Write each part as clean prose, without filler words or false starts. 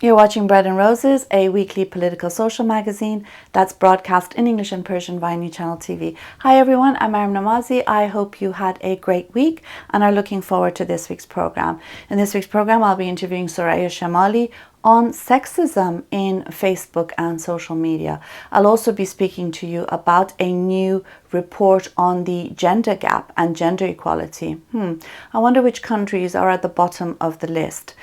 You're watching Bread and Roses, a weekly political social magazine that's broadcast in English and Persian via New Channel TV. Hi everyone, I'm Maryam Namazie. I hope you had a great week and are looking forward to this week's program. In this week's program, I'll be interviewing Soraya Shamali on sexism in Facebook and social media. I'll also be speaking to you about a new report on the gender gap and gender equality. I wonder which countries are at the bottom of the list.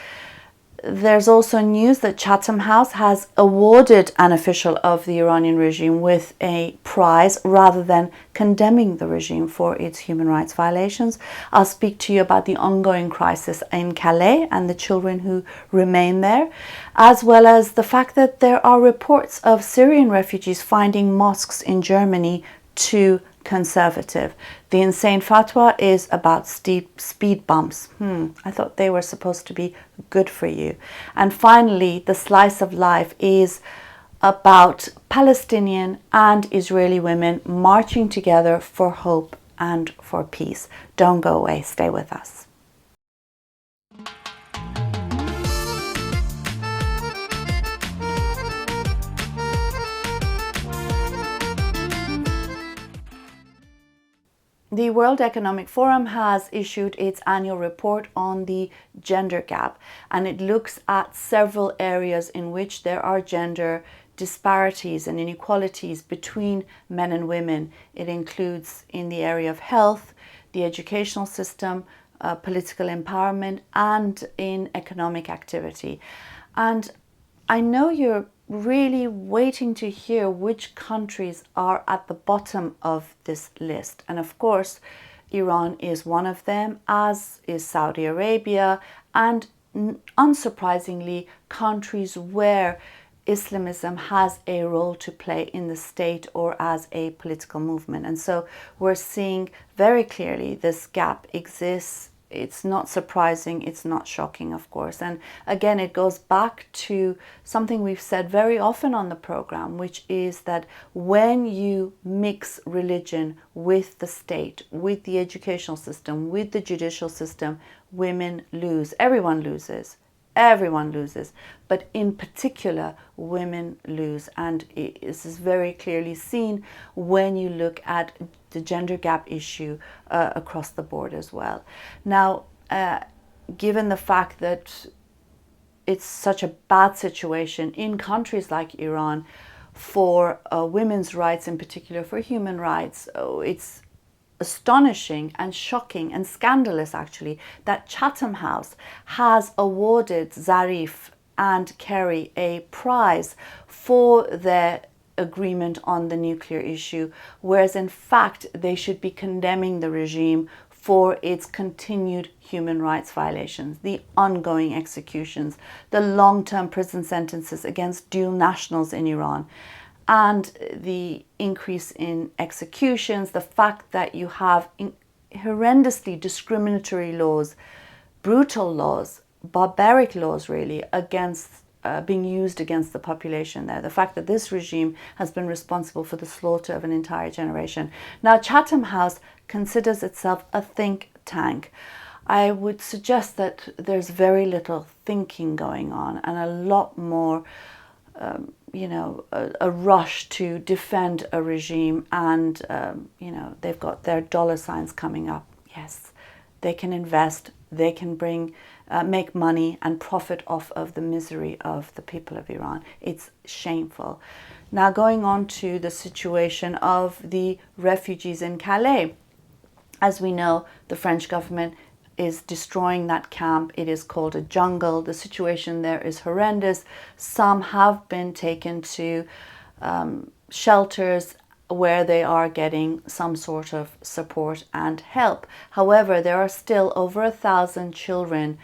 There's also news that Chatham House has awarded an official of the Iranian regime with a prize rather than condemning the regime for its human rights violations. I'll speak to you about the ongoing crisis in Calais and the children who remain there, as well as the fact that there are reports of Syrian refugees finding mosques in Germany too conservative. The insane fatwa is about steep speed bumps. I thought they were supposed to be good for you. And finally, the slice of life is about Palestinian and Israeli women marching together for hope and for peace. Don't go away, stay with us. The World Economic Forum has issued its annual report on the gender gap, and it looks at several areas in which there are gender disparities and inequalities between men and women. It includes in the area of health, the educational system, political empowerment, and in economic activity. And I know you're really waiting to hear which countries are at the bottom of this list. And of course, Iran is one of them, as is Saudi Arabia, and unsurprisingly, countries where Islamism has a role to play in the state or as a political movement. And so we're seeing very clearly this gap exists. It's not surprising, it's not shocking, of course. And again, it goes back to something we've said very often on the program, which is that when you mix religion with the state, with the educational system, with the judicial system, women lose. Everyone loses. Everyone loses, but in particular, women lose. And this is very clearly seen when you look at the gender gap issue across the board as well. Now, given the fact that it's such a bad situation in countries like Iran for women's rights, in particular for human rights, it's astonishing and shocking and scandalous actually that Chatham House has awarded Zarif and Kerry a prize for their agreement on the nuclear issue, whereas in fact they should be condemning the regime for its continued human rights violations, the ongoing executions, the long-term prison sentences against dual nationals in Iran, and the increase in executions, the fact that you have horrendously discriminatory laws, brutal laws, barbaric laws really, against being used against the population there. The fact that this regime has been responsible for the slaughter of an entire generation. Now, Chatham House considers itself a think tank. I would suggest that there's very little thinking going on and a lot more a rush to defend a regime, and they've got their dollar signs coming up. Yes, they can invest, they can make money and profit off of the misery of the people of Iran. It's shameful. Now, going on to the situation of the refugees in Calais. As we know, the French government is destroying that camp. It is called a jungle. The situation there is horrendous. Some have been taken to shelters where they are getting some sort of support and help. However, there are still over 1,000 children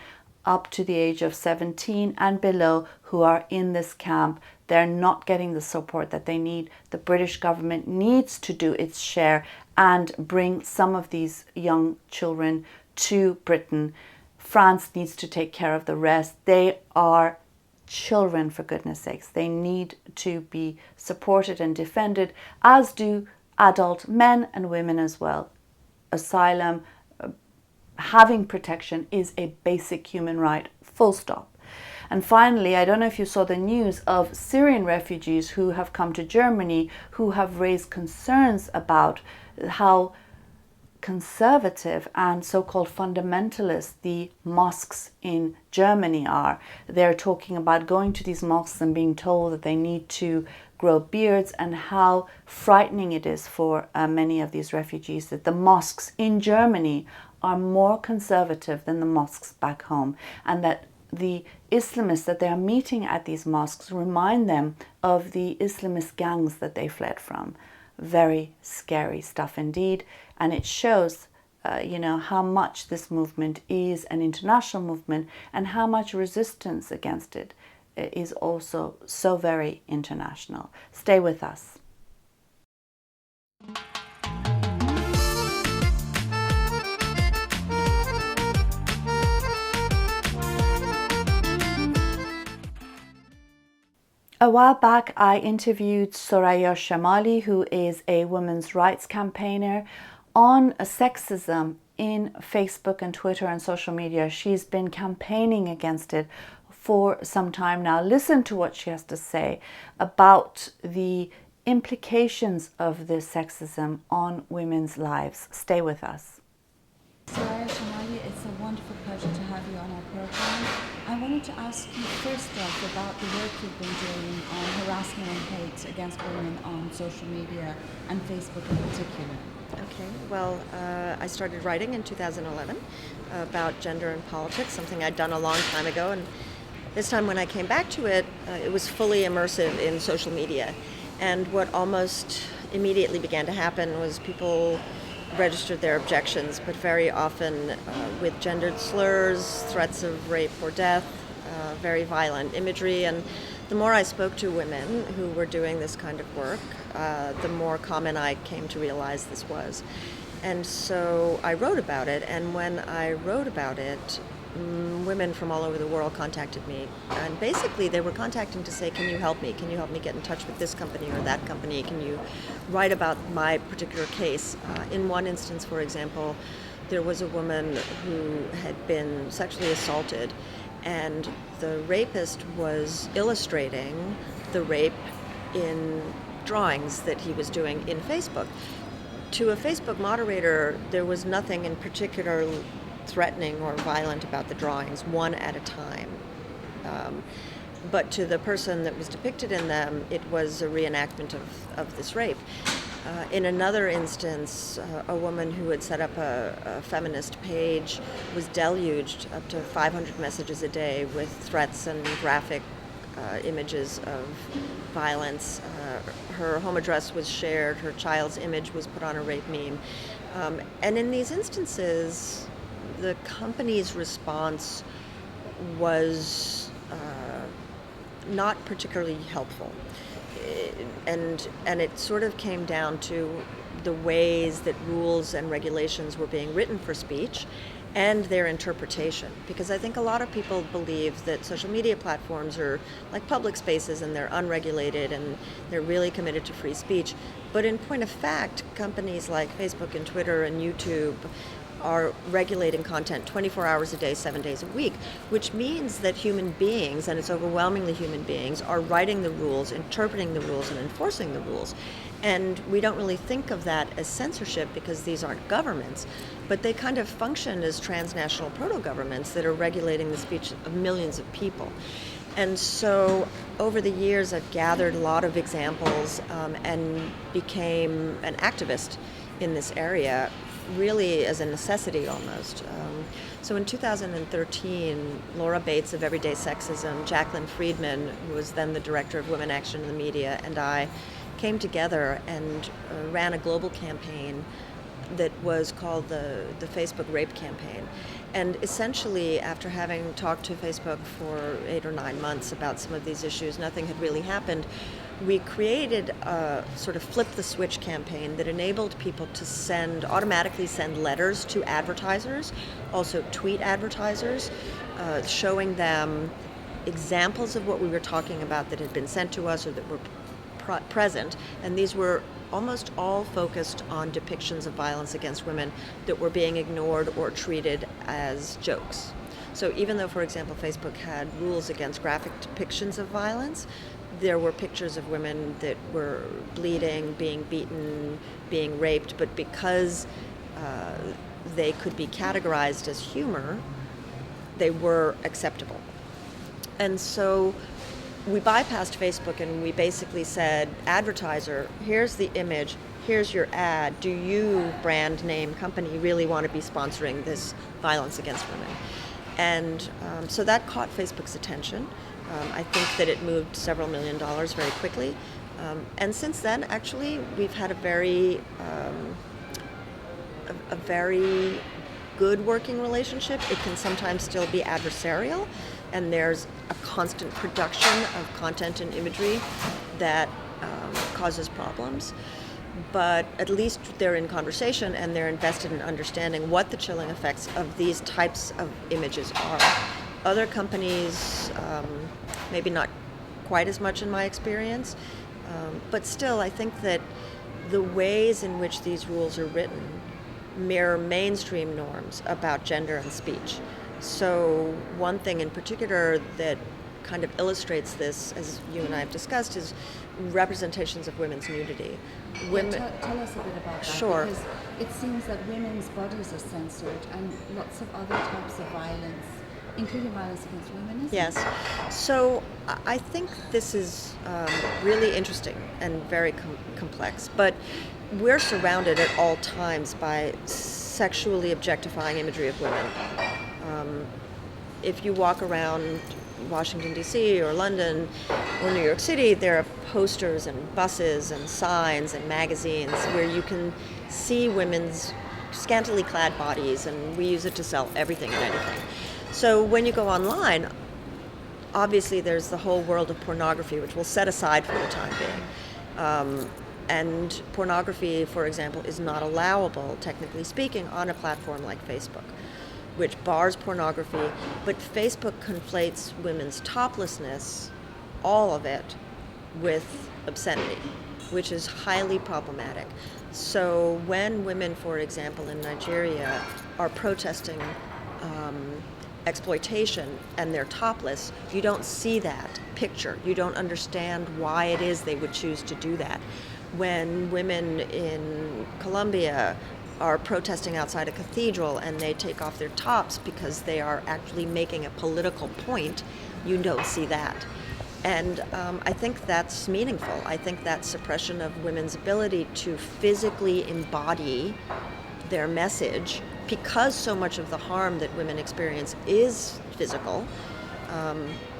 up to the age of 17 and below who are in this camp. They're not getting the support that they need. The British government needs to do its share and bring some of these young children to Britain. France needs to take care of the rest. They are children, for goodness sakes. They need to be supported and defended, as do adult men and women as well. Asylum, having protection is a basic human right, full stop. And finally, I don't know if you saw the news of Syrian refugees who have come to Germany who have raised concerns about how conservative and so-called fundamentalist the mosques in Germany are. They're talking about going to these mosques and being told that they need to grow beards, and how frightening it is for many of these refugees that the mosques in Germany are more conservative than the mosques back home, and that the Islamists that they are meeting at these mosques remind them of the Islamist gangs that they fled from. Very scary stuff indeed, and it shows how much this movement is an international movement and how much resistance against it is also so very international. Stay with us. A while back, I interviewed Soraya Shamali, who is a women's rights campaigner, on sexism in Facebook and Twitter and social media. She's been campaigning against it for some time now. Listen to what she has to say about the implications of this sexism on women's lives. Stay with us. Soraya Shamali, it's a wonderful pleasure to have you on our program. I wanted to ask you first off about the work you've been doing on harassment and hate against women on social media and Facebook in particular. Okay, well, I started writing in 2011 about gender and politics, something I'd done a long time ago, and this time when I came back to it, it was fully immersive in social media. And what almost immediately began to happen was people registered their objections, but very often with gendered slurs, threats of rape or death, very violent imagery. And the more I spoke to women who were doing this kind of work, the more common I came to realize this was. And so I wrote about it, and when I wrote about it, women from all over the world contacted me, and basically they were contacting to say, can you help me? Can you help me get in touch with this company or that company? Can you write about my particular case? In one instance, for example, there was a woman who had been sexually assaulted, and the rapist was illustrating the rape in drawings that he was doing in Facebook. To a Facebook moderator, there was nothing in particular threatening or violent about the drawings, one at a time. But to the person that was depicted in them, it was a reenactment of this rape. In another instance, a woman who had set up a feminist page was deluged up to 500 messages a day with threats and graphic images of violence. Her home address was shared, her child's image was put on a rape meme. And in these instances, the company's response was not particularly helpful. And it sort of came down to the ways that rules and regulations were being written for speech and their interpretation. Because I think a lot of people believe that social media platforms are like public spaces and they're unregulated and they're really committed to free speech. But in point of fact, companies like Facebook and Twitter and YouTube are regulating content 24 hours a day, 7 days a week, which means that human beings, and it's overwhelmingly human beings, are writing the rules, interpreting the rules, and enforcing the rules. And we don't really think of that as censorship because these aren't governments, but they kind of function as transnational proto-governments that are regulating the speech of millions of people. And so over the years, I've gathered a lot of examples and became an activist in this area, really as a necessity almost. So in 2013, Laura Bates of Everyday Sexism, Jacqueline Friedman, who was then the director of Women Action in the Media, and I came together and ran a global campaign that was called the Facebook Rape Campaign. And essentially, after having talked to Facebook for 8 or 9 months about some of these issues, nothing had really happened. We created a sort of flip the switch campaign that enabled people to automatically send letters to advertisers, also tweet advertisers, showing them examples of what we were talking about that had been sent to us or that were present. And these were almost all focused on depictions of violence against women that were being ignored or treated as jokes. So even though, for example, Facebook had rules against graphic depictions of violence, there were pictures of women that were bleeding, being beaten, being raped, but because they could be categorized as humor, they were acceptable. And so we bypassed Facebook and we basically said, advertiser, here's the image, here's your ad. Do you, brand name company, really want to be sponsoring this violence against women? And so that caught Facebook's attention. I think that it moved several $1 million very quickly. And since then, actually, we've had a very good working relationship. It can sometimes still be adversarial, and there's a constant production of content and imagery that causes problems. But at least they're in conversation and they're invested in understanding what the chilling effects of these types of images are. Other companies, maybe not quite as much in my experience, but still I think that the ways in which these rules are written mirror mainstream norms about gender and speech. So one thing in particular that kind of illustrates this, as you and I have discussed, is representations of women's nudity. Women, tell us a bit about that. Sure. Because it seems that women's bodies are censored and lots of other types of violence, including violence against women, isn't Yes. So I think this is really interesting and very complex, but we're surrounded at all times by sexually objectifying imagery of women. If you walk around Washington, D.C. or London or New York City, there are posters and buses and signs and magazines where you can see women's scantily clad bodies, and we use it to sell everything and anything. So when you go online, obviously there's the whole world of pornography, which we'll set aside for the time being. And pornography, for example, is not allowable, technically speaking, on a platform like Facebook, which bars pornography, but Facebook conflates women's toplessness, all of it, with obscenity, which is highly problematic. So when women, for example, in Nigeria are protesting exploitation and they're topless, you don't see that picture. You don't understand why it is they would choose to do that. When women in Colombia are protesting outside a cathedral and they take off their tops because they are actually making a political point, you don't see that. And I think that's meaningful. I think that suppression of women's ability to physically embody their message, because so much of the harm that women experience is physical,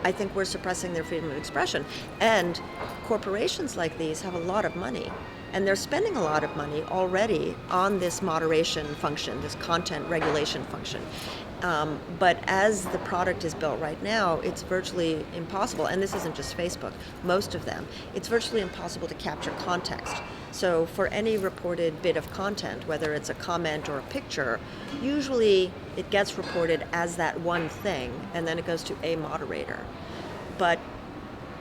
I think we're suppressing their freedom of expression. And corporations like these have a lot of money, and they're spending a lot of money already on this moderation function, this content regulation function. But as the product is built right now, it's virtually impossible, and this isn't just Facebook, most of them, it's virtually impossible to capture context. So for any reported bit of content, whether it's a comment or a picture, usually it gets reported as that one thing, and then it goes to a moderator. But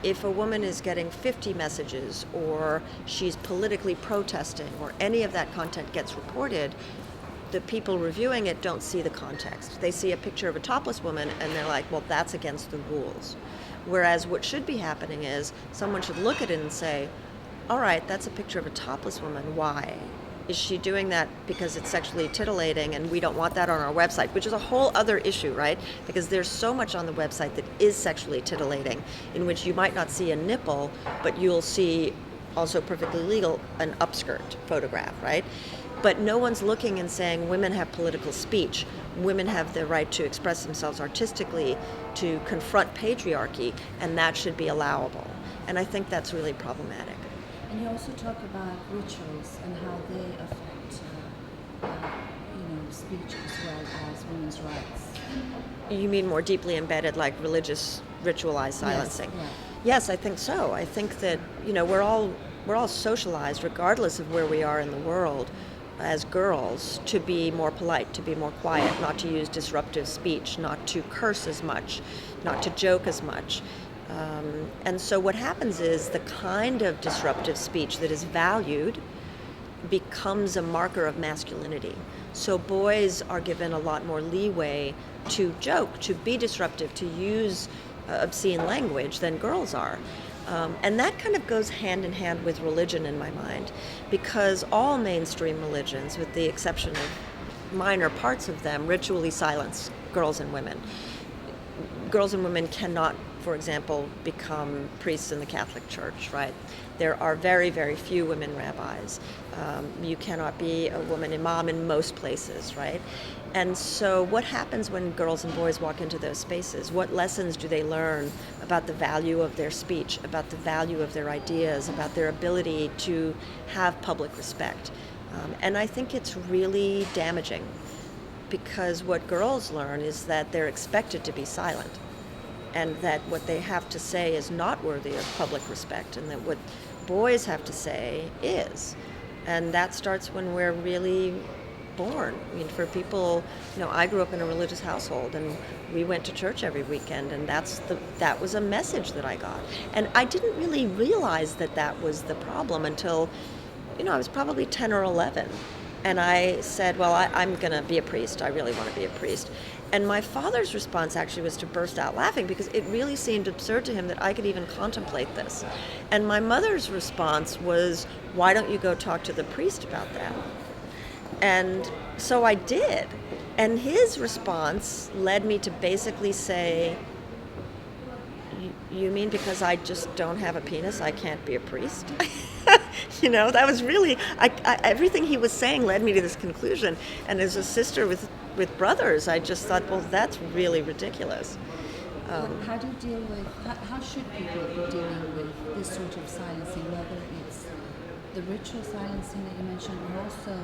if a woman is getting 50 messages, or she's politically protesting, or any of that content gets reported, the people reviewing it don't see the context. They see a picture of a topless woman and they're like, well, that's against the rules. Whereas what should be happening is someone should look at it and say, all right, that's a picture of a topless woman. Why? Is she doing that because it's sexually titillating and we don't want that on our website? Which is a whole other issue, right? Because there's so much on the website that is sexually titillating, in which you might not see a nipple, but you'll see, also perfectly legal, an upskirt photograph, right? But no one's looking and saying women have political speech, women have the right to express themselves artistically, to confront patriarchy, and that should be allowable. And I think that's really problematic. And you also talk about rituals and how they affect, speech as well as women's rights. You mean more deeply embedded, like religious ritualized silencing? Yes, Yes, I think so. I think that we're all socialized, regardless of where we are in the world, as girls, to be more polite, to be more quiet, not to use disruptive speech, not to curse as much, not to joke as much. And so what happens is the kind of disruptive speech that is valued becomes a marker of masculinity. So boys are given a lot more leeway to joke, to be disruptive, to use obscene language than girls are. And that kind of goes hand in hand with religion in my mind, because all mainstream religions, with the exception of minor parts of them, ritually silence girls and women. Girls and women cannot, for example, become priests in the Catholic Church, right? There are very, very few women rabbis. You cannot be a woman imam in most places, right? And so what happens when girls and boys walk into those spaces? What lessons do they learn about the value of their speech, about the value of their ideas, about their ability to have public respect? And I think it's really damaging, because what girls learn is that they're expected to be silent, and that what they have to say is not worthy of public respect, and that what boys have to say is. And that starts when we're really born. I mean, for people, I grew up in a religious household, and we went to church every weekend, and that was a message that I got. And I didn't really realize that was the problem until, I was probably 10 or 11. And I said, well, I'm going to be a priest. I really want to be a priest. And my father's response actually was to burst out laughing, because it really seemed absurd to him that I could even contemplate this. And my mother's response was, why don't you go talk to the priest about that? And so I did. And his response led me to basically say, you mean because I just don't have a penis, I can't be a priest? That was really, everything he was saying led me to this conclusion. And as a sister with brothers, I just thought, well, that's really ridiculous. How do you deal with, how should people be dealing with this sort of silencing, whether it's the ritual silencing that you mentioned, or also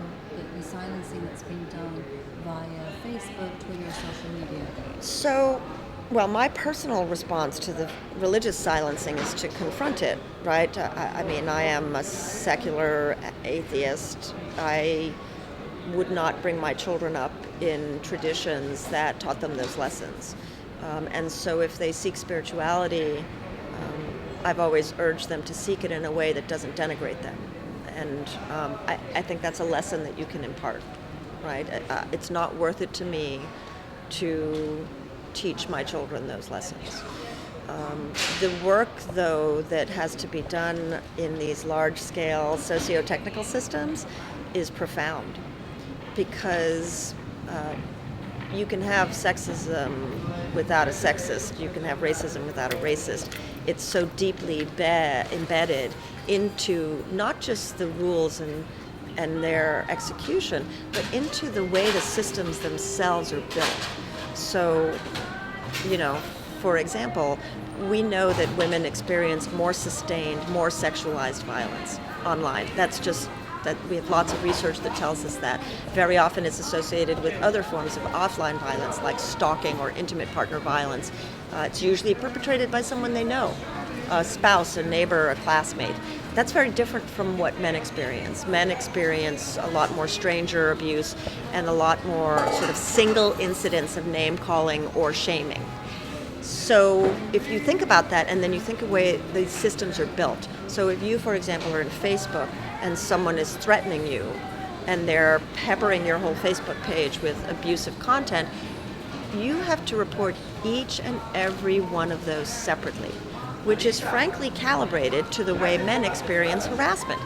the silencing that's being done via Facebook, Twitter, social media? So, well, my personal response to the religious silencing is to confront it, right? I mean, I am a secular atheist. I would not bring my children up in traditions that taught them those lessons. And so if they seek spirituality, I've always urged them to seek it in a way that doesn't denigrate them. And I think that's a lesson that you can impart, right? It's not worth it to me to teach my children those lessons. The work, though, that has to be done in these large-scale socio-technical systems is profound, because you can have sexism without a sexist. You can have racism without a racist. It's so deeply embedded into not just the rules and their execution, but into the way the systems themselves are built. So, for example, we know that women experience more sustained, more sexualized violence online. That's just that we have lots of research that tells us that. Very often it's associated with other forms of offline violence, like stalking or intimate partner violence. It's usually perpetrated by someone they know, a spouse, a neighbor, a classmate. That's very different from what men experience. Men experience a lot more stranger abuse and a lot more sort of single incidents of name calling or shaming. So if you think about that, and then you think of the way these systems are built. So if you, for example, are in Facebook and someone is threatening you and they're peppering your whole Facebook page with abusive content, you have to report each and every one of those separately, which is frankly calibrated to the way men experience harassment.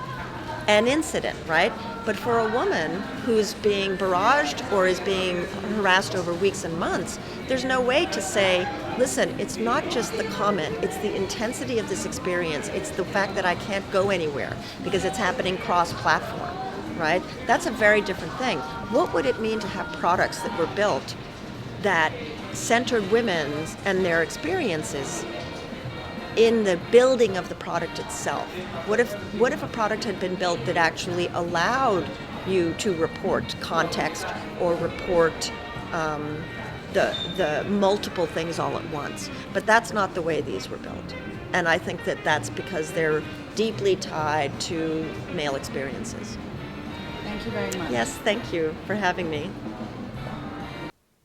An incident, right? But for a woman who's being barraged or is being harassed over weeks and months, there's no way to say, listen, it's not just the comment, it's the intensity of this experience, it's the fact that I can't go anywhere because it's happening cross-platform, right? That's a very different thing. What would it mean to have products that were built that centered women and their experiences in the building of the product itself? What if a product had been built that actually allowed you to report context or report the multiple things all at once? But that's not the way these were built. And I think that that's because they're deeply tied to male experiences. Thank you very much. Yes, thank you for having me.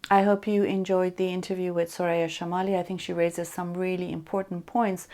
I hope you enjoyed the interview with Soraya Shamali. I think she raises some really important points.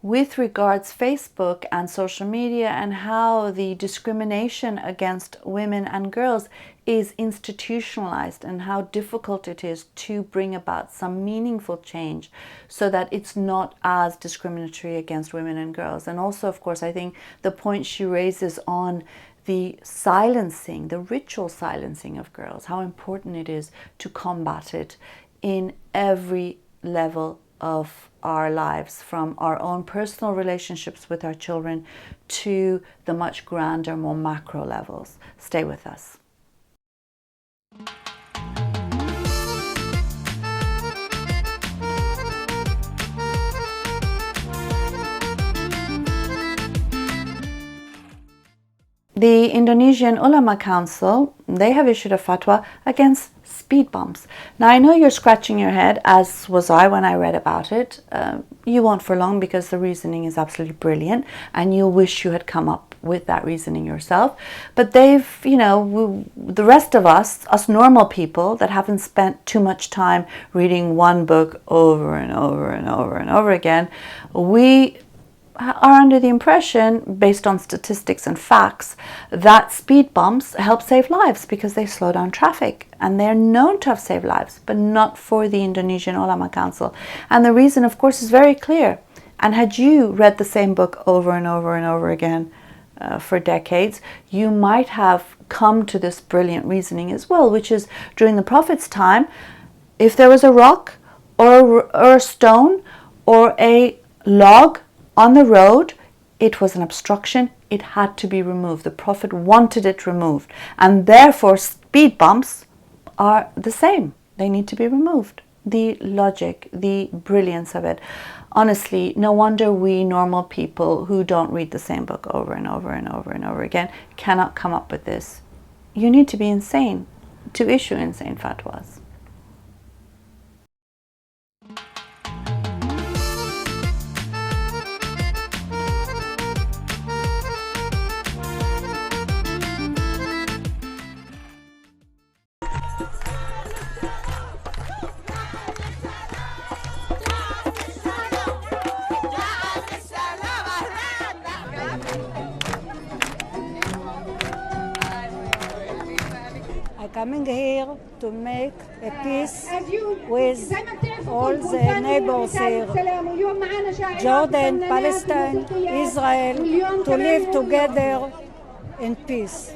with regards Facebook and social media and how the discrimination against women and girls is institutionalized and how difficult it is to bring about some meaningful change so that it's not as discriminatory against women and girls. And also, of course, I think the point she raises on the silencing, the ritual silencing of girls, how important it is to combat it in every level of our lives, from our own personal relationships with our children to the much grander, more macro levels. Stay with us. The Indonesian Ulama Council, they have issued a fatwa against speed bumps. Now, I know you're scratching your head, as was I when I read about it. You won't for long, because the reasoning is absolutely brilliant and you'll wish you had come up with that reasoning yourself. But they've, the rest of us normal people that haven't spent too much time reading one book over and over and over and over again, we are under the impression, based on statistics and facts, that speed bumps help save lives because they slow down traffic, and they're known to have saved lives, but not for the Indonesian Ulama Council. And the reason, of course, is very clear. And had you read the same book over and over and over again for decades, you might have come to this brilliant reasoning as well, which is, during the Prophet's time, if there was a rock or a stone or a log on the road, it was an obstruction. It had to be removed. The Prophet wanted it removed. And therefore, speed bumps are the same. They need to be removed. The logic, the brilliance of it. Honestly, no wonder we normal people who don't read the same book over and over and over and over again cannot come up with this. You need to be insane to issue insane fatwas. Coming here to make a peace with all the neighbors here, Jordan, Palestine, Israel, to live together in peace.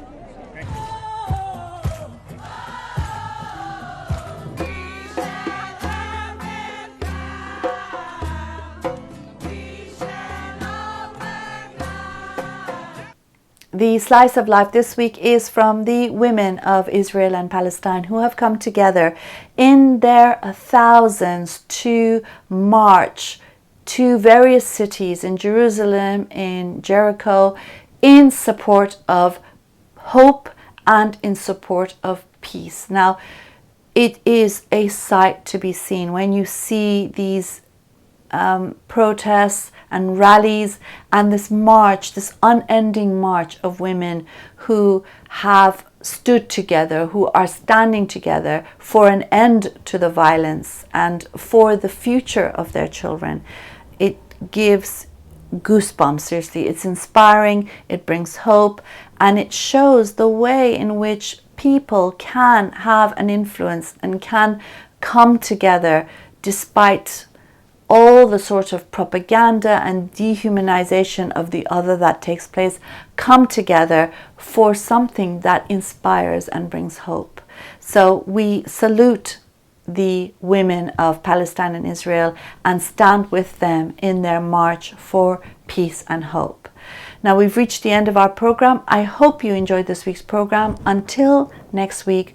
The slice of life this week is from the women of Israel and Palestine, who have come together in their thousands to march to various cities in Jerusalem, in Jericho, in support of hope and in support of peace. Now, it is a sight to be seen when you see these protests and rallies and this march, this unending march of women who have stood together, who are standing together for an end to the violence and for the future of their children. It gives goosebumps, seriously. It's inspiring, it brings hope, and it shows the way in which people can have an influence and can come together despite all the sort of propaganda and dehumanization of the other that takes place, come together for something that inspires and brings hope. So we salute the women of Palestine and Israel and stand with them in their march for peace and hope. Now, we've reached the end of our program. I hope you enjoyed this week's program. Until next week,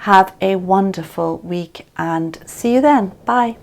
have a wonderful week and see you then. Bye.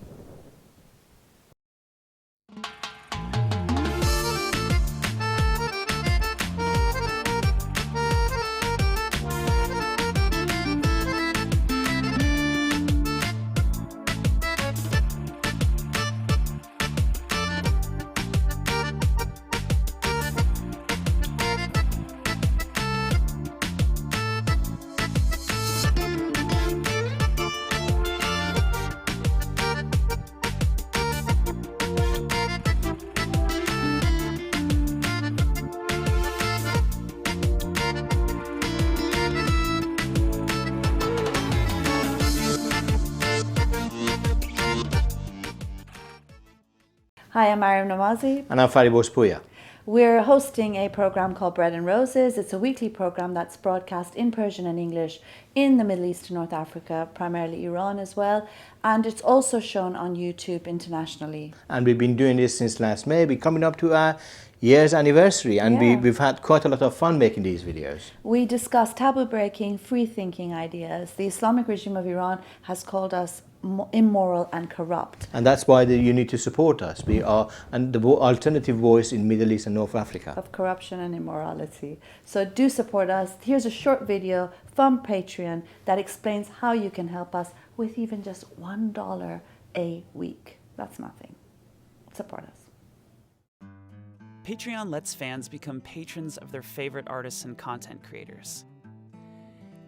Hi, I'm Maryam Namazie. And I'm Faribos Puya. We're hosting a program called Bread and Roses. It's a weekly program that's broadcast in Persian and English in the Middle East and North Africa, primarily Iran as well. And it's also shown on YouTube internationally. And we've been doing this since last May. We're coming up to our year's anniversary, and we've had quite a lot of fun making these videos. We discuss taboo-breaking, free-thinking ideas. The Islamic regime of Iran has called us immoral and corrupt. And that's why you need to support us. We are the alternative voice in Middle East and North Africa. Of corruption and immorality. So do support us. Here's a short video from Patreon that explains how you can help us with even just $1 a week. That's nothing. Support us. Patreon lets fans become patrons of their favorite artists and content creators.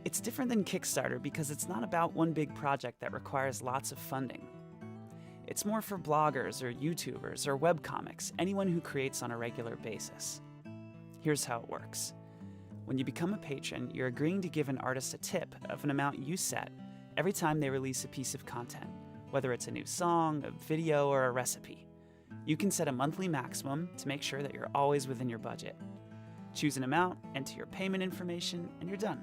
It's different than Kickstarter because it's not about one big project that requires lots of funding. It's more for bloggers or YouTubers or webcomics, anyone who creates on a regular basis. Here's how it works. When you become a patron, you're agreeing to give an artist a tip of an amount you set every time they release a piece of content, whether it's a new song, a video, or a recipe. You can set a monthly maximum to make sure that you're always within your budget. Choose an amount, enter your payment information, and you're done.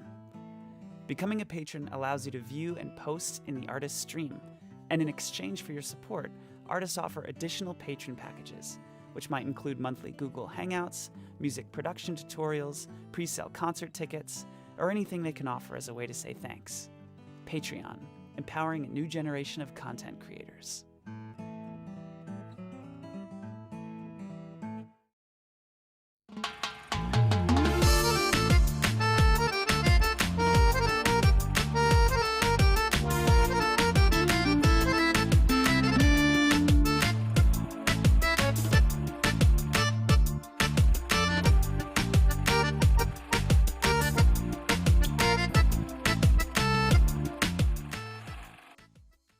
Becoming a patron allows you to view and post in the artist's stream, and in exchange for your support, artists offer additional patron packages, which might include monthly Google Hangouts, music production tutorials, pre-sale concert tickets, or anything they can offer as a way to say thanks. Patreon, empowering a new generation of content creators.